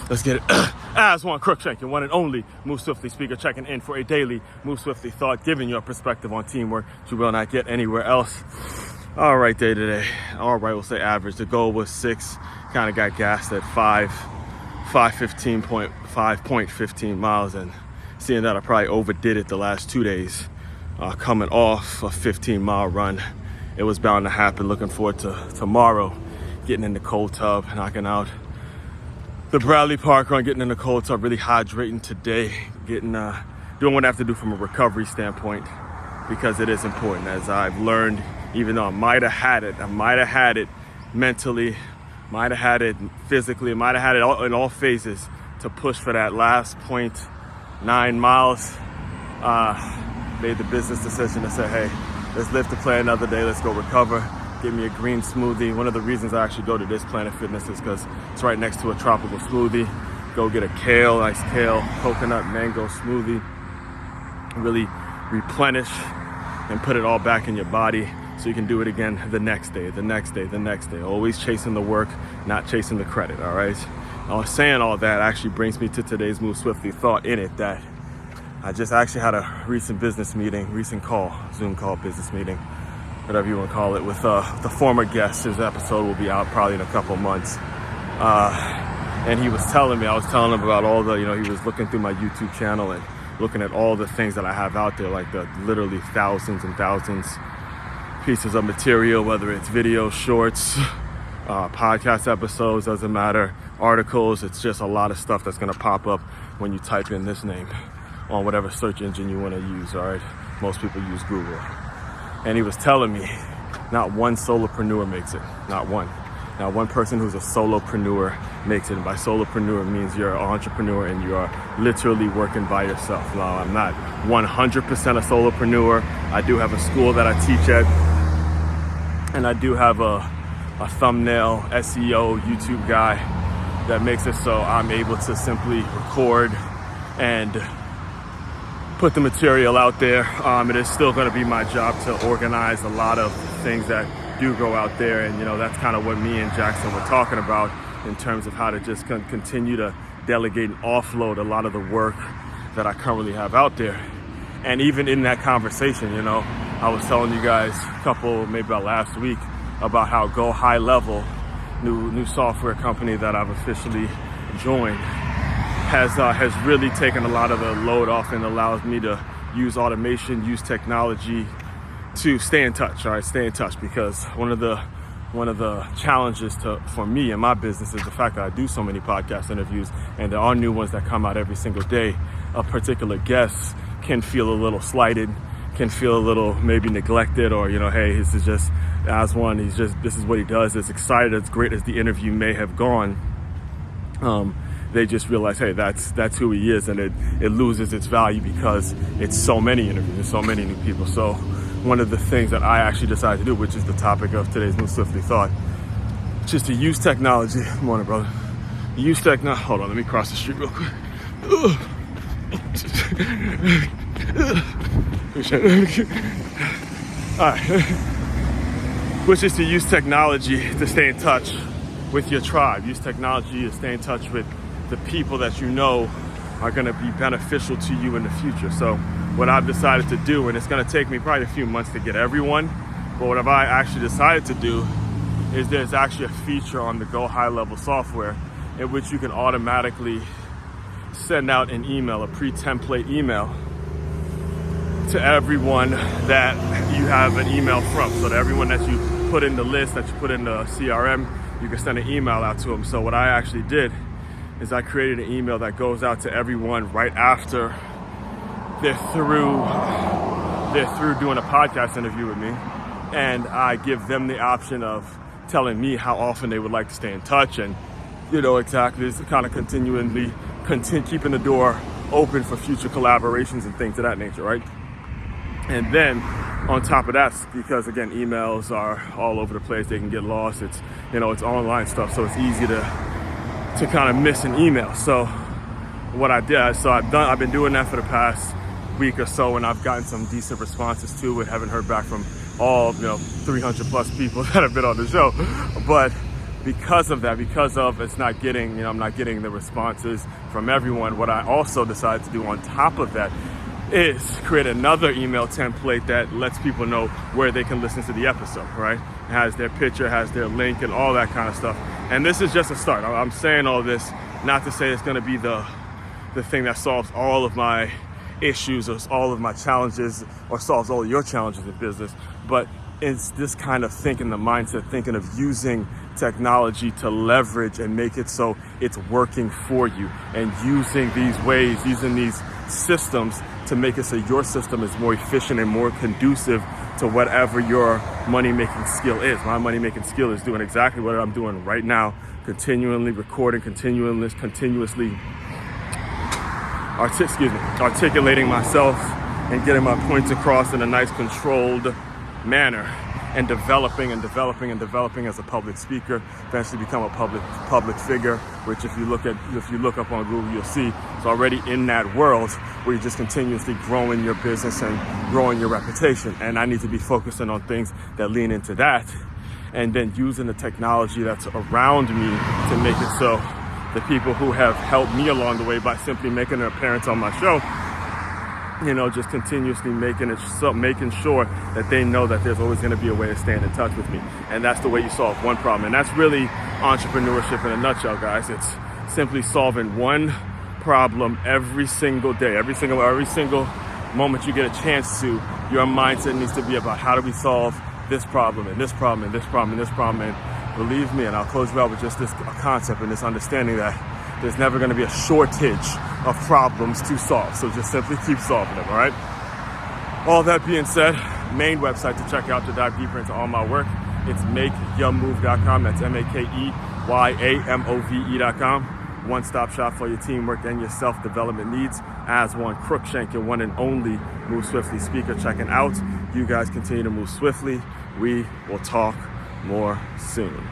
Let's get it. Aswand, Cruickshank, your one and only Move Swiftly speaker, checking in for a daily Move Swiftly thought, giving you a perspective on teamwork you will not get anywhere else. All right, day today. All right, we'll say average. The goal was 6. Kind of got gassed at 5.15 miles, and seeing that I probably overdid it the last 2 days, coming off a 15-mile run. It was bound to happen. Looking forward to tomorrow, getting in the cold tub, knocking out the Bradley Park run, getting in the cold tub, really hydrating today, doing what I have to do from a recovery standpoint, because it is important. As I've learned, even though I might have had it mentally, might have had it physically, might have had it in all phases, to push for that last 0.9 miles, made the business decision to say, hey, let's live to play another day, let's go recover. Get me a green smoothie. One of the reasons I actually go to this Planet Fitness is because it's right next to a tropical smoothie. Go get a nice kale, coconut, mango smoothie. Really replenish and put it all back in your body so you can do it again the next day. Always chasing the work, not chasing the credit, all right? I was saying all that actually brings me to today's Move Swiftly thought in it, that I just actually had a recent Zoom call, business meeting, whatever you want to call it, with the former guest. His episode will be out probably in a couple months. And he was telling me, I was telling him about all the, he was looking through my YouTube channel and looking at all the things that I have out there, like the literally thousands and thousands pieces of material, whether it's videos, shorts, podcast episodes, doesn't matter, articles. It's just a lot of stuff that's going to pop up when you type in this name on whatever search engine you want to use, all right? Most people use Google. And he was telling me, not one solopreneur makes it. Not one. Not one person who's a solopreneur makes it. And by solopreneur means you're an entrepreneur and you are literally working by yourself. No, I'm not 100% a solopreneur. I do have a school that I teach at. And I do have a thumbnail SEO YouTube guy that makes it so I'm able to simply record and put the material out there. It is still going to be my job to organize a lot of things that do go out there, and that's kind of what me and Jackson were talking about in terms of how to just continue to delegate and offload a lot of the work that I currently have out there. And even in that conversation, I was telling you guys maybe about last week, about how 𝐂𝐍𝐉𝐎𝐾, new software company that I've officially joined, has really taken a lot of the load off and allows me to use automation, use technology to stay in touch. All right, stay in touch, because one of the challenges for me and my business is the fact that I do so many podcast interviews, and there are new ones that come out every single day. A particular guest can feel a little slighted, can feel a little maybe neglected, or hey, this is just Aswand. This is what he does. As excited, as great as the interview may have gone, they just realize, hey, that's who he is, and it loses its value because it's so many interviews, there's so many new people. So one of the things that I actually decided to do, which is the topic of today's Move Swiftly thought, just to use technology. Good morning, brother. Use technology. Hold on, let me cross the street real quick. All right. Which is to use technology to stay in touch with your tribe. Use technology to stay in touch with the people that are going to be beneficial to you in the future. So what I've decided to do, and it's going to take me probably a few months to get everyone, but what I actually decided to do is there's actually a feature on the 𝐂𝐍𝐉𝐴 software in which you can automatically send out an email, a pre-template email, to everyone that you have an email from. So to everyone that you put in the list, that you put in the CRM, you can send an email out to them. So what I actually did is I created an email that goes out to everyone right after they're through doing a podcast interview with me, and I give them the option of telling me how often they would like to stay in touch, and exactly, it's kind of keeping the door open for future collaborations and things of that nature, right? And then on top of that, because again, emails are all over the place, they can get lost. It's it's online stuff, so it's easy to kind of miss an email. So what I did, I've been doing that for the past week or so, and I've gotten some decent responses to it. Haven't heard back from all 300 plus people that have been on the show, but because of that, because of it's not getting, I'm not getting the responses from everyone, what I also decided to do on top of that is create another email template that lets people know where they can listen to the episode, right? It has their picture, has their link, and all that kind of stuff. And this is just a start. I'm saying all this not to say it's going to be the thing that solves all of my issues or all of my challenges or solves all of your challenges in business, but it's this kind of thinking, the mindset thinking of using technology to leverage and make it so it's working for you, and using these ways, using these systems to make it so your system is more efficient and more conducive to whatever your money-making skill is. My money-making skill is doing exactly what I'm doing right now, continually recording, continuously articulating myself and getting my points across in a nice controlled manner, and developing as a public speaker, eventually become a public figure, which if you look up on Google, you'll see it's already in that world where you're just continuously growing your business and growing your reputation. And I need to be focusing on things that lean into that, and then using the technology that's around me to make it so the people who have helped me along the way by simply making an appearance on my show, just continuously making sure that they know that there's always going to be a way to stay in touch with me. And that's the way you solve one problem. And that's really entrepreneurship in a nutshell, guys. It's simply solving one problem every single day, every single moment you get a chance to. Your mindset needs to be about how do we solve this problem and this problem and this problem and this problem. And believe me, and I'll close you out with just this concept and this understanding that there's never going to be a shortage of problems to solve. So just simply keep solving them, all right? All that being said, main website to check out to dive deeper into all my work, it's makeyourmove.com. That's MAKEYAMOVE.com. One-stop shop for your teamwork and your self-development needs. Aswand, Cruickshank, your one and only Move Swiftly speaker checking out. You guys continue to move swiftly. We will talk more soon.